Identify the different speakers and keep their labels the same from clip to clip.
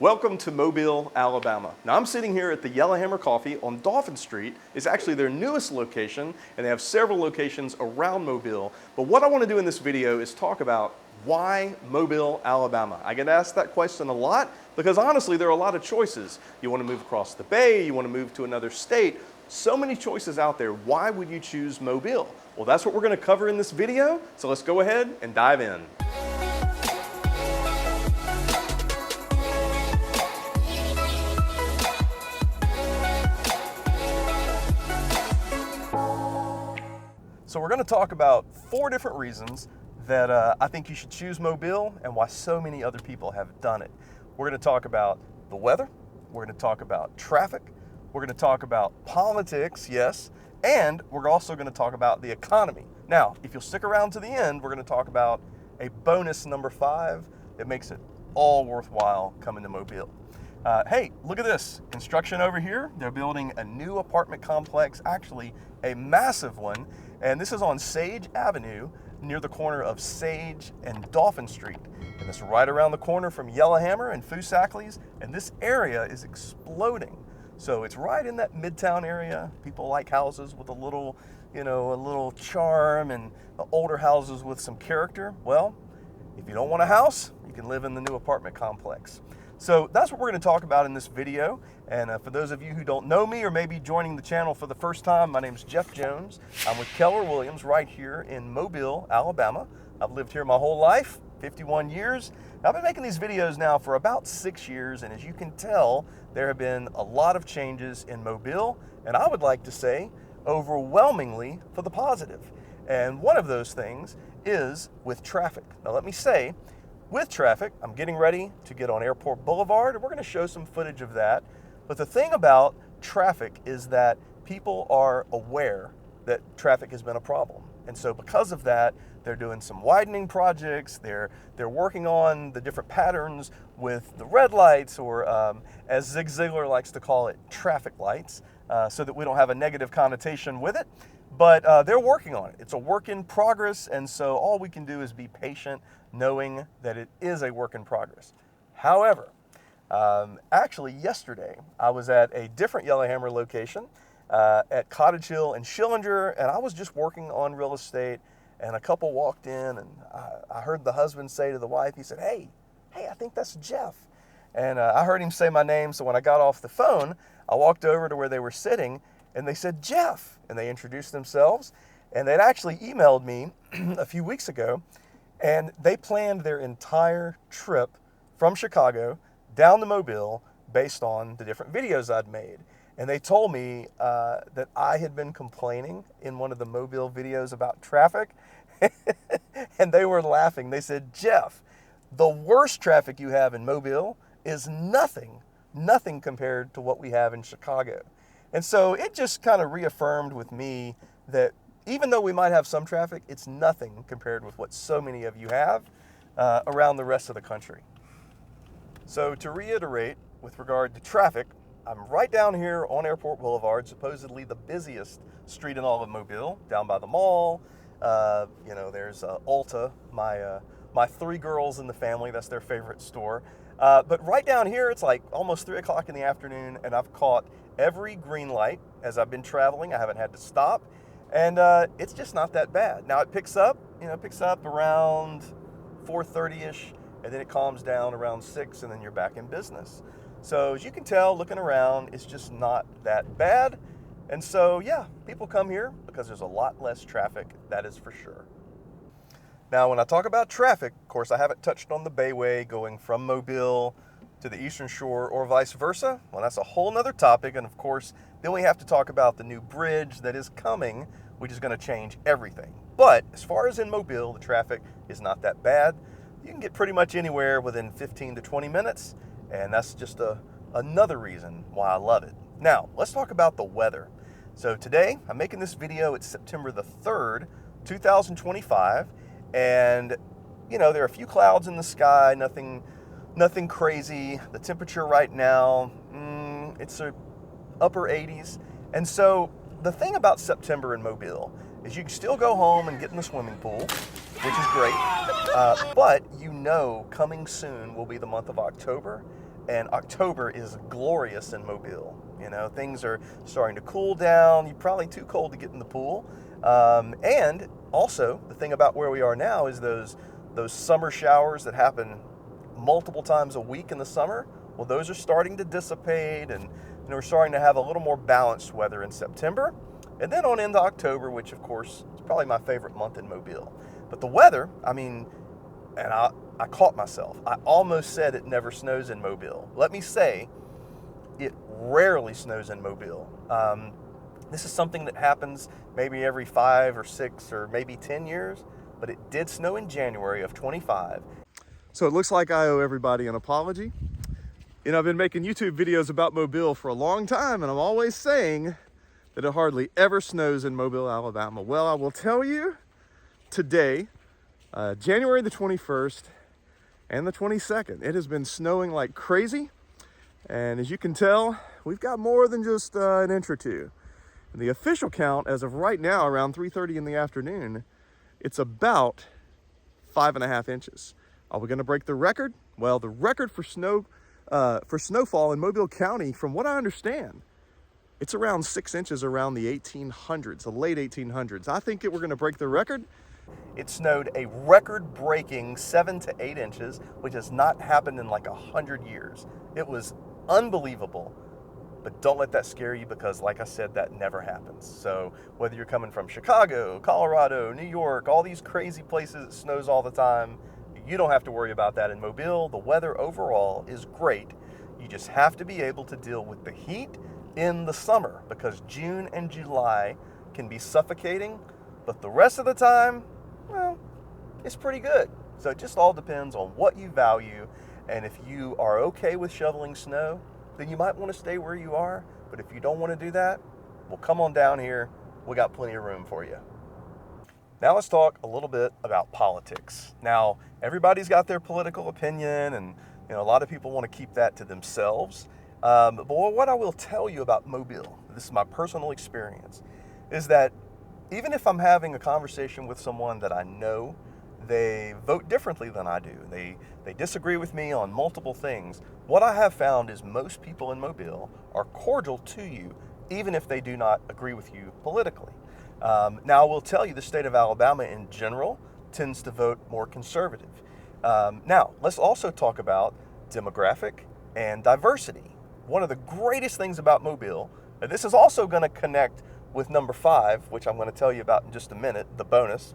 Speaker 1: Welcome to Mobile, Alabama. Now I'm sitting here at the Yellowhammer Coffee on Dolphin Street. It's actually their newest location, and they have several locations around Mobile. But what I want to do in this video is talk about why Mobile, Alabama. I get asked that question a lot because honestly there are a lot of choices. You want to move across the bay, you want to move to another state. So many choices out there. Why would you choose Mobile? Well, that's what we're going to cover in this video. So let's go ahead and dive in. So we're going to talk about 4 different reasons that I think you should choose Mobile and why so many other people have done it. We're going to talk about the weather, we're going to talk about traffic, we're going to talk about politics, yes, and we're also going to talk about the economy. Now, if you'll stick around to the end, we're going to talk about a bonus number 5 that makes it all worthwhile coming to Mobile. Hey, look at this. Construction over here. They're building a new apartment complex, actually a massive one. And this is on Sage Avenue near the corner of Sage and Dolphin Street. And it's right around the corner from Yellowhammer and Foosackly's. And this area is exploding. So it's right in that midtown area. People like houses with a little charm, and the older houses with some character. Well, if you don't want a house, you can live in the new apartment complex. So that's what we're going to talk about in this video. And for those of you who don't know me or maybe joining the channel for the first time, my name is Jeff Jones. I'm with Keller Williams right here in Mobile, Alabama. I've lived here my whole life, 51 years. I've been making these videos now for about 6 years, and as you can tell, there have been a lot of changes in Mobile, and I would like to say overwhelmingly for the positive. And one of those things is with traffic. Now let me say, with traffic, I'm getting ready to get on Airport Boulevard, and we're going to show some footage of that. But the thing about traffic is that people are aware that traffic has been a problem. And so because of that, they're doing some widening projects, they're working on the different patterns with the red lights, or as Zig Ziglar likes to call it, traffic lights, so that we don't have a negative connotation with it. But they're working on it. It's a work in progress, and so all we can do is be patient, knowing that it is a work in progress. However, actually yesterday, I was at a different Yellowhammer location at Cottage Hill and Schillinger, and I was just working on real estate, and a couple walked in, and I heard the husband say to the wife, he said, hey, I think that's Jeff. And I heard him say my name, so when I got off the phone, I walked over to where they were sitting, and they said, Jeff, and they introduced themselves, and they'd actually emailed me a few weeks ago, and they planned their entire trip from Chicago down to Mobile based on the different videos I'd made. And they told me that I had been complaining in one of the Mobile videos about traffic, and they were laughing. They said, Jeff, the worst traffic you have in Mobile is nothing compared to what we have in Chicago. And so it just kind of reaffirmed with me that even though we might have some traffic, it's nothing compared with what so many of you have around the rest of the country. So to reiterate, with regard to traffic, I'm right down here on Airport Boulevard, supposedly the busiest street in all of Mobile, down by the mall. There's Ulta, my 3 girls in the family, that's their favorite store. But right down here, it's like almost 3 o'clock in the afternoon, and I've caught every green light as I've been traveling. I haven't had to stop, and it's just not that bad. Now it picks up around 4:30ish, and then it calms down around 6, and then you're back in business. So as you can tell, looking around, it's just not that bad. And so yeah, people come here because there's a lot less traffic, that is for sure. Now when I talk about traffic, of course I haven't touched on the Bayway going from Mobile to the Eastern Shore or vice versa. Well, that's a whole nother topic, and of course then we have to talk about the new bridge that is coming, which is going to change everything. But as far as in Mobile, the traffic is not that bad. You can get pretty much anywhere within 15 to 20 minutes, and that's just another reason why I love it. Now, let's talk about the weather. So today, I'm making this video, it's September the 3rd, 2025, and there are a few clouds in the sky, nothing crazy. The temperature right now, it's a upper 80s. And so the thing about September in Mobile is you can still go home and get in the swimming pool, which is great. But coming soon will be the month of October, and October is glorious in Mobile. You know, things are starting to cool down. You're probably too cold to get in the pool. And also, the thing about where we are now is those summer showers that happen multiple times a week in the summer. Well, those are starting to dissipate, and we're starting to have a little more balanced weather in September, and then on into October, which of course is probably my favorite month in Mobile. But the weather, I mean, and I caught myself. I almost said it never snows in Mobile. Let me say, it rarely snows in Mobile. This is something that happens maybe every 5 or 6 or maybe 10 years, but it did snow in January of 25. So it looks like I owe everybody an apology. You know, I've been making YouTube videos about Mobile for a long time, and I'm always saying that it hardly ever snows in Mobile, Alabama. Well, I will tell you today, January the 21st and the 22nd, it has been snowing like crazy. And as you can tell, we've got more than just an inch or two. And the official count as of right now, around 3:30 in the afternoon, it's about 5.5 inches. Are we gonna break the record? Well, the record for snowfall in Mobile County, from what I understand, it's around 6 inches around the 1800s, the late 1800s. I think we're gonna break the record. It snowed a record-breaking 7 to 8 inches, which has not happened in like 100 years. It was unbelievable, but don't let that scare you, because like I said, that never happens. So whether you're coming from Chicago, Colorado, New York, all these crazy places it snows all the time, you don't have to worry about that in Mobile. The weather overall is great. You just have to be able to deal with the heat in the summer, because June and July can be suffocating, but the rest of the time, well, it's pretty good. So it just all depends on what you value, and if you are okay with shoveling snow, then you might want to stay where you are. But if you don't want to do that, well, come on down here. We got plenty of room for you. Now let's talk a little bit about politics. Now, everybody's got their political opinion, and a lot of people want to keep that to themselves. But what I will tell you about Mobile, this is my personal experience, is that even if I'm having a conversation with someone that I know, they vote differently than I do. They disagree with me on multiple things. What I have found is most people in Mobile are cordial to you, even if they do not agree with you politically. Now, I will tell you, the state of Alabama in general tends to vote more conservative. Now, let's also talk about demographic and diversity. One of the greatest things about Mobile, and this is also going to connect with number 5, which I'm going to tell you about in just a minute, the bonus,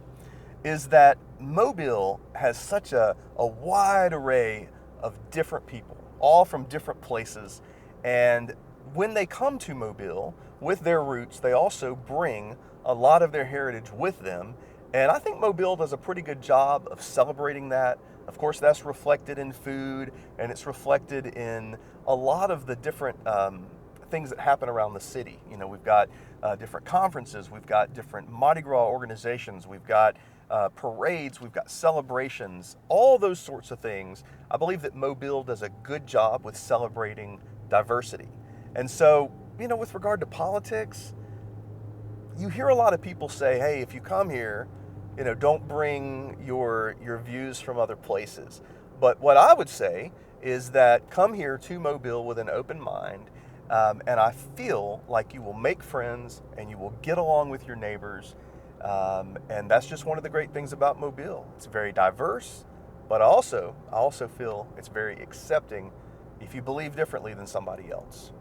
Speaker 1: is that Mobile has such a wide array of different people, all from different places. And when they come to Mobile with their roots, they also bring a lot of their heritage with them. And I think Mobile does a pretty good job of celebrating that. Of course, that's reflected in food, and it's reflected in a lot of the different things that happen around the city. We've got different conferences, we've got different Mardi Gras organizations, we've got parades, we've got celebrations, all those sorts of things. I believe that Mobile does a good job with celebrating diversity. And so, with regard to politics, you hear a lot of people say, hey, if you come here, don't bring your views from other places. But what I would say is that come here to Mobile with an open mind, and I feel like you will make friends and you will get along with your neighbors. And that's just one of the great things about Mobile. It's very diverse, but I also feel it's very accepting if you believe differently than somebody else.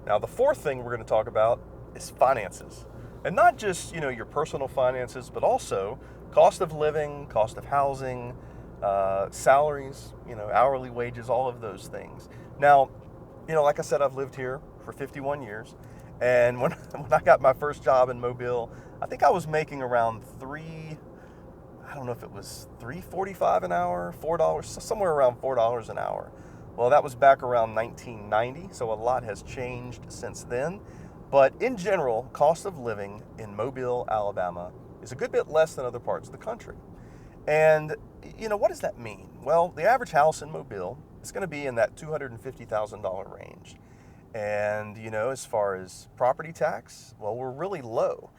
Speaker 1: Now, the fourth thing we're going to talk about is finances. And not just, your personal finances, but also cost of living, cost of housing, salaries, hourly wages, all of those things. Now, like I said, I've lived here for 51 years. And when I got my first job in Mobile, I think I was making around $3.45 an hour, $4, somewhere around $4 an hour. Well, that was back around 1990, so a lot has changed since then. But in general, cost of living in Mobile, Alabama is a good bit less than other parts of the country. And, what does that mean? Well, the average house in Mobile is going to be in that $250,000 range. And, as far as property tax, well, we're really low.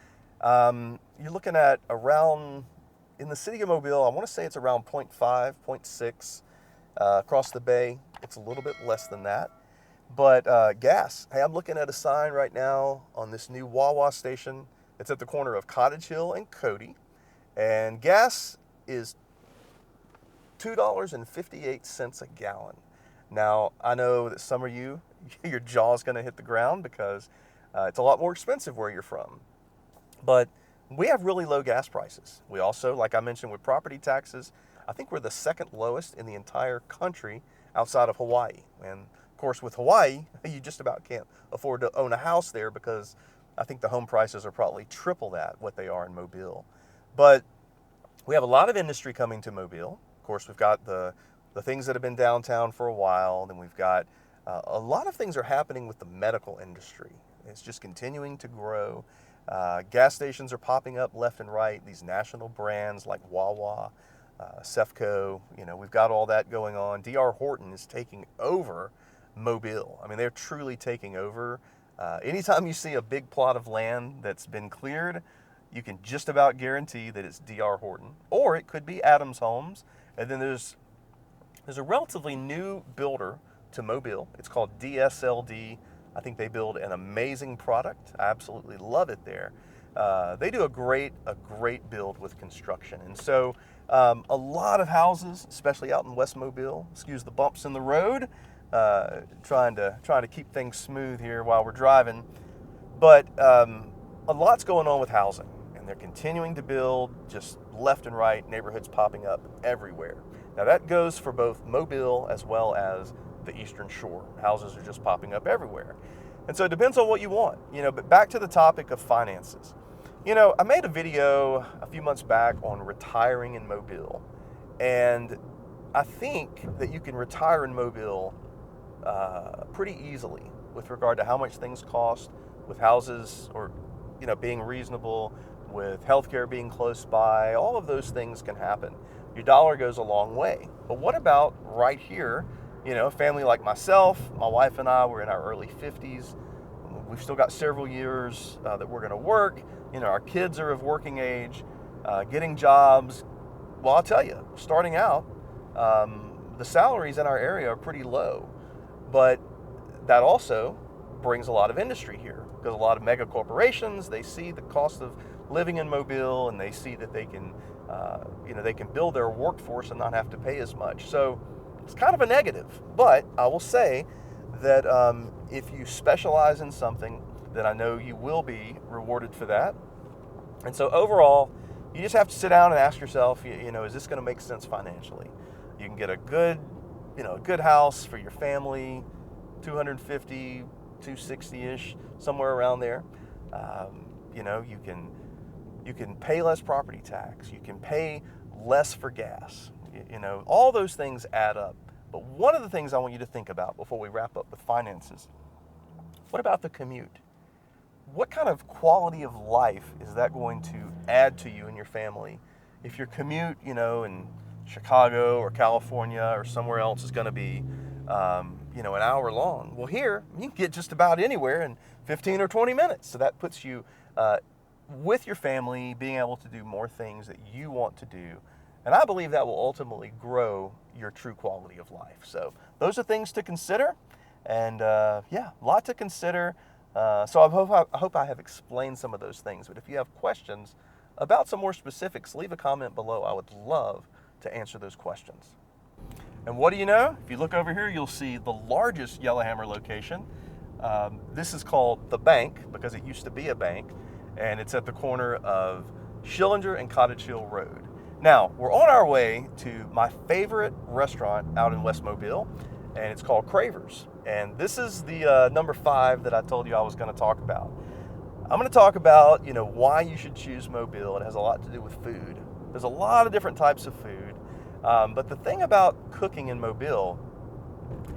Speaker 1: You're looking at around, in the city of Mobile, I want to say it's around 0.5, 0.6 across the bay. It's a little bit less than that. But gas, hey, I'm looking at a sign right now on this new Wawa station. It's at the corner of Cottage Hill and Cody. And gas is $2.58 a gallon. Now, I know that some of you, your jaw's going to hit the ground because it's a lot more expensive where you're from. But we have really low gas prices. We also, like I mentioned with property taxes, I think we're the second lowest in the entire country outside of Hawaii. And of course, with Hawaii, you just about can't afford to own a house there because I think the home prices are probably triple that what they are in Mobile. But we have a lot of industry coming to Mobile. Of course, we've got the things that have been downtown for a while. Then we've got a lot of things are happening with the medical industry. It's just continuing to grow. Gas stations are popping up left and right. These national brands like Wawa, Sefco, we've got all that going on. D.R. Horton is taking over Mobile. I mean, they're truly taking over. Anytime you see a big plot of land that's been cleared, you can just about guarantee that it's D.R. Horton, or it could be Adams Homes. And then there's a relatively new builder to Mobile. It's called DSLD. I think they build an amazing product. I absolutely love it there. They do a great build with construction. And so a lot of houses, especially out in West Mobile, excuse the bumps in the road, trying to keep things smooth here while we're driving. But a lot's going on with housing, and they're continuing to build just left and right, neighborhoods popping up everywhere. Now that goes for both Mobile as well as the Eastern Shore. Houses are just popping up everywhere. And so it depends on what you want, but back to the topic of finances. I made a video a few months back on retiring in Mobile, and I think that you can retire in Mobile pretty easily with regard to how much things cost, with houses or being reasonable, with healthcare being close by. All of those things can happen. Your dollar goes a long way. But what about right here? A family like myself, my wife and I, we're in our early 50s. We've still got several years that we're going to work. Our kids are of working age, getting jobs. Well, I'll tell you, starting out, the salaries in our area are pretty low. But that also brings a lot of industry here, because a lot of mega corporations, they see the cost of living in Mobile, and they see that they can build their workforce and not have to pay as much. So it's kind of a negative. But I will say that if you specialize in something, then I know you will be rewarded for that. And so overall, you just have to sit down and ask yourself, is this going to make sense financially? You can get a good house for your family, 250, 260-ish, somewhere around there. You can pay less property tax. You can pay less for gas. All those things add up. But one of the things I want you to think about before we wrap up with finances, what about the commute? What kind of quality of life is that going to add to you and your family if your commute, in Chicago or California or somewhere else is going to be, an hour long? Well, here you can get just about anywhere in 15 or 20 minutes. So that puts you with your family, being able to do more things that you want to do. And I believe that will ultimately grow your true quality of life. So those are things to consider. And a lot to consider. So I hope I have explained some of those things. But if you have questions about some more specifics, leave a comment below. I would love to answer those questions. And what do you know? If you look over here, you'll see the largest Yellowhammer location. This is called The Bank because it used to be a bank, and it's at the corner of Schillinger and Cottage Hill Road. Now, we're on our way to my favorite restaurant out in West Mobile, and it's called Craver's. And this is the number 5 that I told you I was going to talk about. I'm going to talk about, why you should choose Mobile. It has a lot to do with food. There's a lot of different types of food. But the thing about cooking in Mobile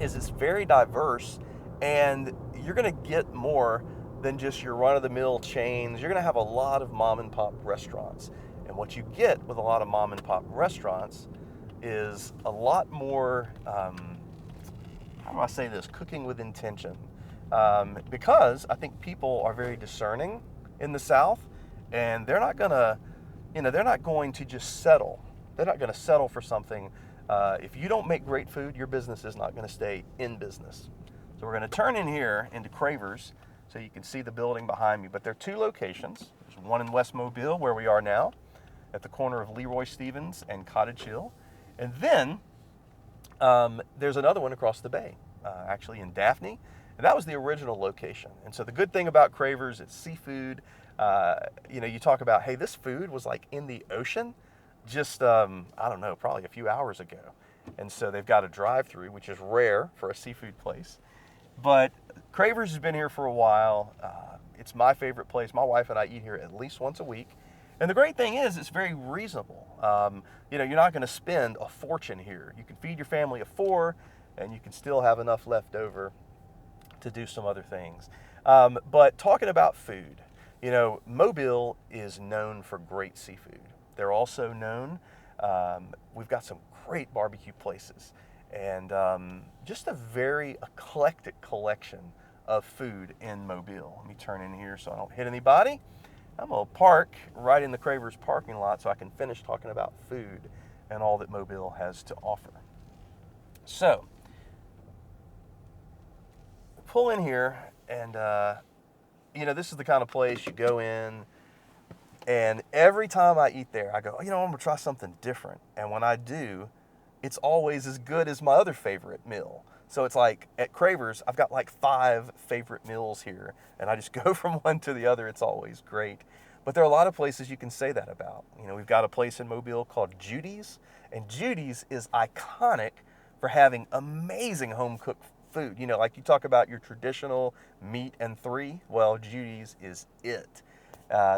Speaker 1: is it's very diverse, and you're going to get more than just your run-of-the-mill chains. You're going to have a lot of mom-and-pop restaurants. And what you get with a lot of mom-and-pop restaurants is a lot more, how do I say this, cooking with intention. Because I think people are very discerning in the South, and they're not going to just settle. They're not going to settle for something If you don't make great food, your business is not going to stay in business. So we're going to turn in here into Cravers so you can see the building behind me. But there are two locations. There's one in West Mobile, where we are now, at the corner of Leroy Stevens and Cottage Hill. And then there's another one across the bay, actually in Daphne. And that was the original location. And so the good thing about Cravers, it's seafood. You talk about, hey, this food was like in the ocean just, I don't know, probably a few hours ago. And so they've got a drive-through, which is rare for a seafood place. But Cravers has been here for a while. It's my favorite place. My wife and I eat here at least once a week. And the great thing is, it's very reasonable. You're not going to spend a fortune here. You can feed your family of 4, and you can still have enough left over to do some other things. But talking about food, Mobile is known for great seafood. They're also known, we've got some great barbecue places, and just a very eclectic collection of food in Mobile. Let me turn in here so I don't hit anybody. I'm going to park right in the Cravers parking lot so I can finish talking about food and all that Mobile has to offer. So, pull in here, and this is the kind of place you go in, and every time I eat there, I go, I'm going to try something different. And when I do, it's always as good as my other favorite meal. So it's like at Cravers, I've got like 5 favorite meals here, and I just go from one to the other. It's always great. But there are a lot of places you can say that about. We've got a place in Mobile called Judy's, and Judy's is iconic for having amazing home-cooked food. Like you talk about your traditional meat and 3, well, Judy's is it.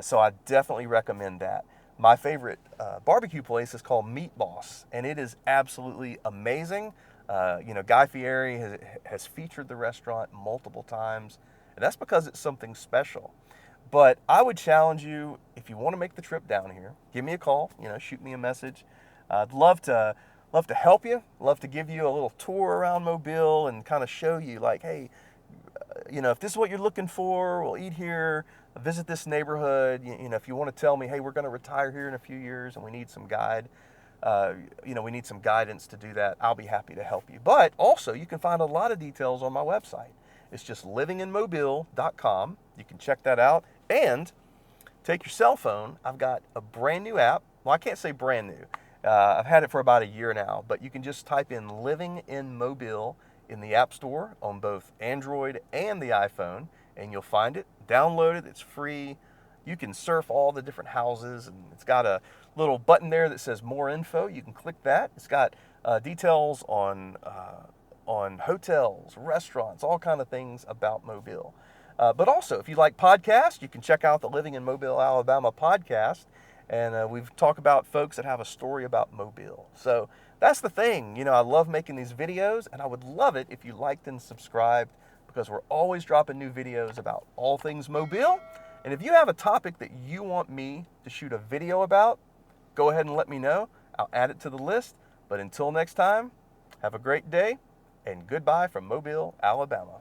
Speaker 1: So I definitely recommend that. My favorite barbecue place is called Meat Boss, and it is absolutely amazing. Guy Fieri has featured the restaurant multiple times, and that's because it's something special. But I would challenge you, if you want to make the trip down here, give me a call, shoot me a message. I'd love to help you, love to give you a little tour around Mobile and kind of show you, like, hey, if this is what you're looking for, we'll eat here, visit this neighborhood. If you want to tell me, hey, we're going to retire here in a few years and we need some we need some guidance to do that, I'll be happy to help you. But also, you can find a lot of details on my website. It's just livinginmobile.com. You can check that out. And take your cell phone. I've got a brand new app. Well, I can't say brand new. I've had it for about a year now, but you can just type in Living in Mobile in the App Store on both Android and the iPhone, and you'll find it. Download it. It's free. You can surf all the different houses, and it's got a little button there that says More Info. You can click that. It's got details on hotels, restaurants, all kind of things about Mobile. But also, if you like podcasts, you can check out the Living in Mobile, Alabama podcast. And we've talked about folks that have a story about Mobile. So that's the thing. I love making these videos, and I would love it if you liked and subscribed, because we're always dropping new videos about all things Mobile. And if you have a topic that you want me to shoot a video about, go ahead and let me know. I'll add it to the list. But until next time, have a great day, and goodbye from Mobile, Alabama.